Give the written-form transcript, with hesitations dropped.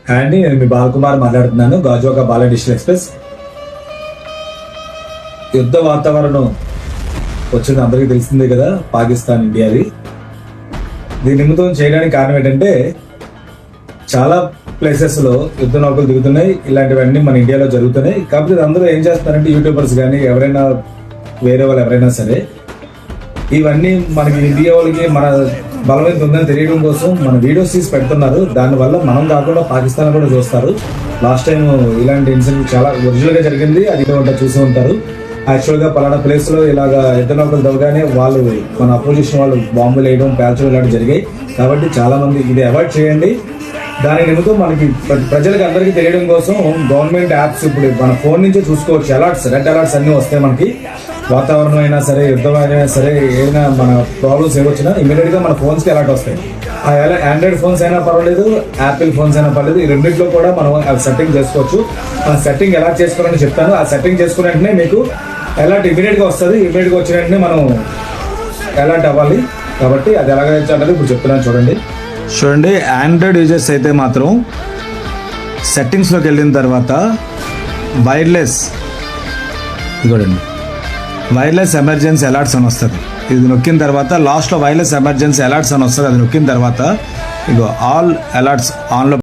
Hi అండి, నేను మీ బాలకుమార్ మాట్లాడుతున్నాను. గాజువాక బాల డిజిటల్ ఎక్స్ప్రెస్. యుద్ధ వాతావరణం వచ్చింది అందరికీ తెలిసిందే కదా, పాకిస్తాన్ ఇండియాది. దీని నిమిత్తం చేయడానికి కారణం ఏంటంటే చాలా ప్లేసెస్ లో యుద్ధ నౌకలు దిగుతున్నాయి. ఇలాంటివన్నీ మన ఇండియాలో జరుగుతున్నాయి. కాకపోతే అందరూ ఏం చేస్తారంటే యూట్యూబర్స్ కానీ ఎవరైనా వేరే వాళ్ళు ఎవరైనా సరే ఇవన్నీ మనకి ఇండియా వాళ్ళకి మన బలం ఎంత ఉందని తెలియడం కోసం మన వీడియోస్ తీసి పెడుతున్నారు. దానివల్ల మనం కాకుండా పాకిస్తాన్ కూడా చూస్తారు. లాస్ట్ టైం ఇలాంటి ఇన్సిడెంట్ చాలా ఒరిజినల్ గా జరిగింది, అది చూసి ఉంటారు. యాక్చువల్ గా పలానా ప్లేస్ లో ఇలాగా యుద్ధ నౌకలు దవ్వగానే వాళ్ళు మన అపోజిషన్ వాళ్ళు బాంబులు వేయడం, పేల్చడం ఇలాంటివి జరిగాయి. కాబట్టి చాలా మంది ఇది అవాయిడ్ చేయండి. దాని నిమిత్తం మనకి ప్రజలకు అందరికీ తెలియడం కోసం గవర్నమెంట్ యాప్స్ ఇప్పుడు మన ఫోన్ నుంచే చూసుకోవచ్చు. అలర్ట్స్, రెడ్ అలర్ట్స్ అన్ని వస్తాయి మనకి. వాతావరణం అయినా సరే, యుద్ధం అయినా సరే, ఏదైనా మన ప్రాబ్లమ్స్ ఏమొచ్చినా ఇమీడియట్ గా మన ఫోన్స్ కి అలర్ట్ వస్తాయి. ఆండ్రాయిడ్ ఫోన్స్ అయినా పర్వాలేదు, యాపిల్ ఫోన్స్ అయినా పర్లేదు, ఈ రెండింటిలో కూడా మనం సెట్టింగ్ చేసుకోవచ్చు. ఆ సెట్టింగ్ ఎలా చేసుకోవాలని చెప్తాను. ఆ సెట్టింగ్ చేసుకున్న వెంటనే మీకు అలర్ట్ ఇమీడియట్ గా వస్తుంది. ఇమీడియట్ గా వచ్చిన వెంటనే మనం అలర్ట్ అవ్వాలి. కాబట్టి అది ఎలాగ అనేది ఇప్పుడు చెప్తున్నాను. చూడండి, ఆండ్రాయిడ్ యూజర్స్ అయితే మాత్రం సెట్టింగ్స్లోకి వెళ్ళిన తర్వాత వైర్లెస్ ఎమర్జెన్సీ అలర్ట్స్ అని వస్తుంది. ఇది నొక్కిన తర్వాత లాస్ట్లో వైర్లెస్ ఎమర్జెన్సీ అలర్ట్స్ అని వస్తుంది. అది నొక్కిన తర్వాత ఇగో ఆల్ అలర్ట్స్ ఆన్లో